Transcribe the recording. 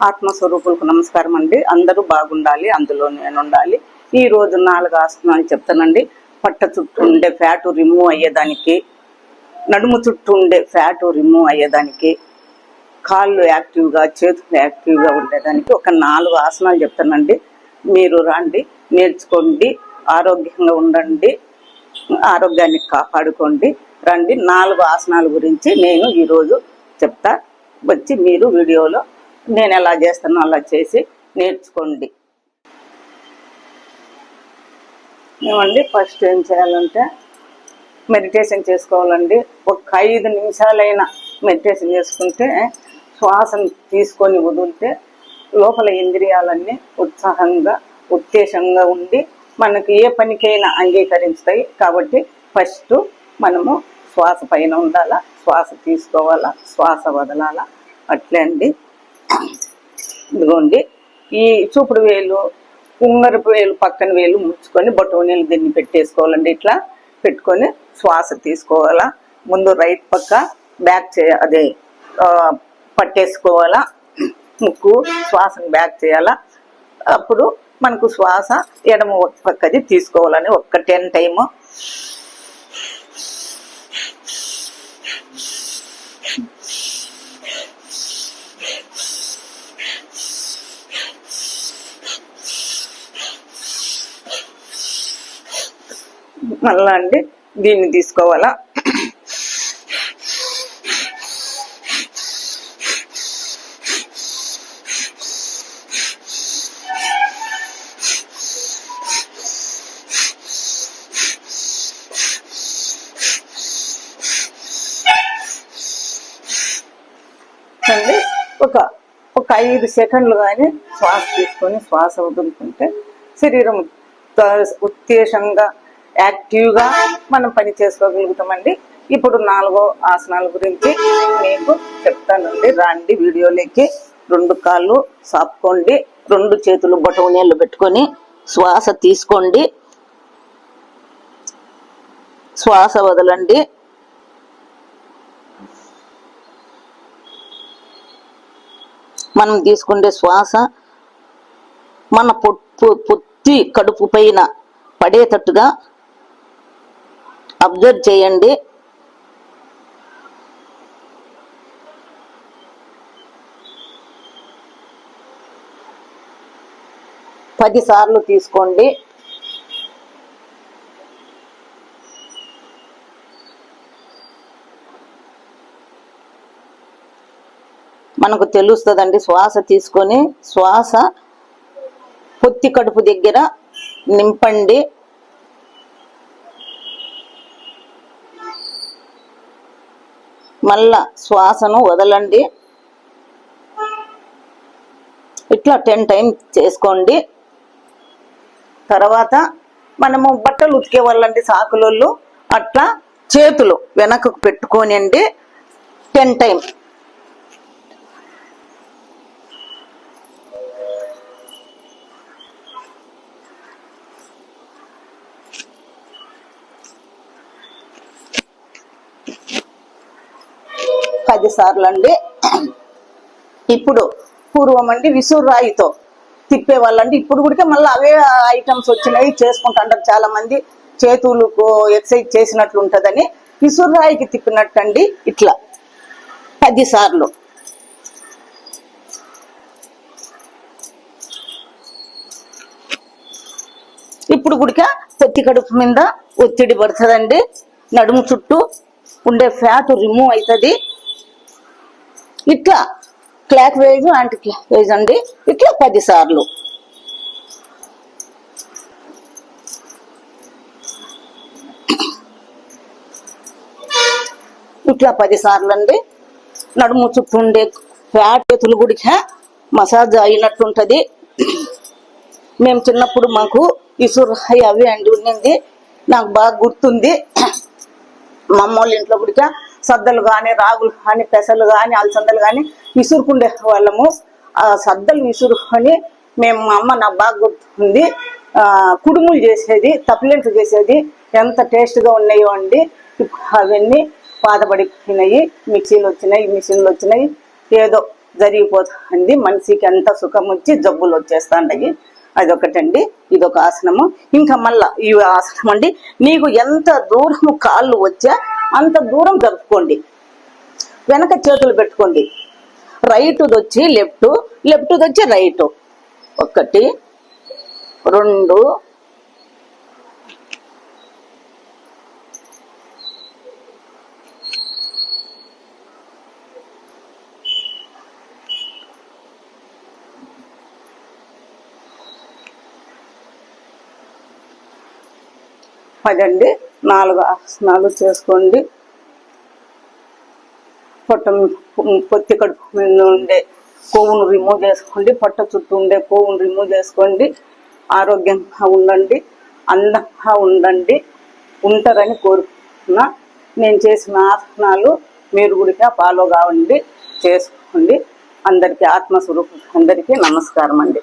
ఆత్మస్వరూపులకు నమస్కారం అండి. అందరూ బాగుండాలి, అందులో నేను ఉండాలి. ఈ రోజు 4 ఆసనాలు చెప్తానండి. పట్ట చుట్టూ ఉండే ఫ్యాటు రిమూవ్ అయ్యేదానికి, నడుము చుట్టూ ఉండే ఫ్యాటు రిమూవ్ అయ్యేదానికి, కాళ్ళు యాక్టివ్గా, చేతులు యాక్టివ్గా ఉండేదానికి ఒక 4 ఆసనాలు చెప్తానండి. మీరు రండి, నేర్చుకోండి, ఆరోగ్యంగా ఉండండి, ఆరోగ్యాన్ని కాపాడుకోండి. రండి, 4 ఆసనాల గురించి నేను ఈరోజు చెప్తా. వచ్చి మీరు వీడియోలో నేను ఎలా చేస్తానో అలా చేసి నేర్చుకోండి. ఏమండి, ఫస్ట్ ఏం చేయాలంటే మెడిటేషన్ చేసుకోవాలండి. ఒక 5 నిమిషాలైనా మెడిటేషన్ చేసుకుంటే, శ్వాసను తీసుకొని వదిలితే లోపల ఇంద్రియాలన్నీ ఉత్సాహంగా, ఉత్తేజంగా ఉండి మనకి ఏ పనికైనా అంగీకరిస్తాయి. కాబట్టి ఫస్ట్ మనము శ్వాస పైన ఉండాలా, శ్వాస తీసుకోవాలా, శ్వాస వదలాలా. అట్లే అండి. ఇదిగోండి, ఈ చూపుడు వేలు, ఉంగరపు వేలు పక్కన వేలు ముడుచుకొని బొటనవేలు దీన్ని పెట్టేసుకోవాలండి. ఇట్లా పెట్టుకొని శ్వాస తీసుకోవాలా. ముందు రైట్ పక్క బ్యాక్ అదే పట్టేసుకోవాలా. ముక్కు శ్వాసను బ్యాక్ చేయాలా. అప్పుడు మనకు శ్వాస ఎడమ పక్కది తీసుకోవాలని ఒక్క 10 టైము. మళ్ళా అండి దీన్ని తీసుకోవాలా. అండి ఒక 5 సెకండ్లు కానీ శ్వాస తీసుకొని శ్వాస వదులుకుంటే శరీరం ఉత్తేజంగా, యాక్టివ్గా మనం పని చేసుకోగలుగుతామండి. ఇప్పుడు 4వ ఆసనాల గురించి మీకు చెప్తానండి. రండి వీడియోలోకి. 2 కాళ్ళు సాపుకోండి, 2 చేతులు బొటనవేలు పెట్టుకొని శ్వాస తీసుకోండి, శ్వాస వదలండి. మనం తీసుకుంటే శ్వాస మన పొత్తి కడుపు పైన పడేటట్టుగా అబ్జర్వ్ చేయండి. పది సార్లు తీసుకోండి. మనకు తెలుస్తుందండి. శ్వాస తీసుకొని శ్వాస పొత్తి కడుపు దగ్గర నింపండి. మళ్ళా శ్వాసను వదలండి. ఇట్లా 10 టైమ్స్ చేసుకోండి. తర్వాత మనము బట్టలు ఉతికే వాళ్ళండి, సాకులోళ్ళు, అట్లా చేతులు వెనకకు పెట్టుకొని అండి 10 టైమ్స్. పది సార్లు అండి. ఇప్పుడు పూర్వం అండి విసురాయితో తిప్పేవాళ్ళండి. ఇప్పుడు కూడా మళ్ళీ అవే ఐటమ్స్ వచ్చినాయి, చేసుకుంటాంటారు చాలా మంది. చేతులకు ఎక్సర్సైజ్ చేసినట్లు ఉంటుందని విసురాయికి తిప్పినట్టండి. ఇట్లా 10 సార్లు. ఇప్పుడు కూడా పొత్తి కడుపు మీద ఒత్తిడి పడుతుందండి. నడుము చుట్టూ ఉండే ఫ్యాట్ రిమూవ్ అవుతుంది. ఇట్లా clock wise, anti clock wise అండి. ఇట్లా 10 సార్లు. ఇట్లా 10 సార్లు అండి. నడుము చుట్టూ ఉండే ఫ్యాట్ చేతులు కూడా మసాజ్ అయినట్టుంటది. మేము చిన్నప్పుడు మాకు ఇసురాయి అవి అండి ఉండింది, నాకు బాగా గుర్తుంది. మా అమ్మోళ్ళ ఇంట్లో కూడా సద్దలు కానీ, రాగులు కానీ, పెసలు కానీ, అలసందలు కానీ విసురుకుండే వాళ్ళము. ఆ సద్దలు విసురుకొని మేము, మా అమ్మ నాకు బాగా గుర్తుంది, కుడుములు చేసేది, తప్పిలెంట్లు చేసేది. ఎంత టేస్ట్గా ఉన్నాయో అండి. అవన్నీ పాతబడిపోయినాయి, మిక్సీలు వచ్చినాయి, మిషన్లు వచ్చినాయి. ఏదో జరిగిపోతుంది. మనిషికి ఎంత సుఖం వచ్చి జబ్బులు వచ్చేస్తాయి. అదొకటండి. ఇదొక ఆసనము. ఇంకా మళ్ళా ఈ ఆసనం అండి, నీకు ఎంత దూరం కాళ్ళు వచ్చా అంత దూరం జరుపుకోండి. వెనక చేతులు పెట్టుకోండి. రైట్ వచ్చి లెఫ్ట్, లెఫ్ట్ వచ్చి రైట్. 1 2 10 4 ఆసనాలు చేసుకోండి. పొత్తి కడుపు మీద ఉండే కొవ్వును రిమూవ్ చేసుకోండి. పొట్ట చుట్టూ ఉండే కొవ్వును రిమూవ్ చేసుకోండి. ఆరోగ్యంగా ఉండండి, అందంగా ఉండండి, ఉంటారని కోరుకుంటున్నా. నేను చేసిన ఆసనాలు మీరు కూడా ఫాలో కావండి, చేసుకోండి. అందరికీ ఆత్మస్వరూపం అందరికీ నమస్కారం అండి.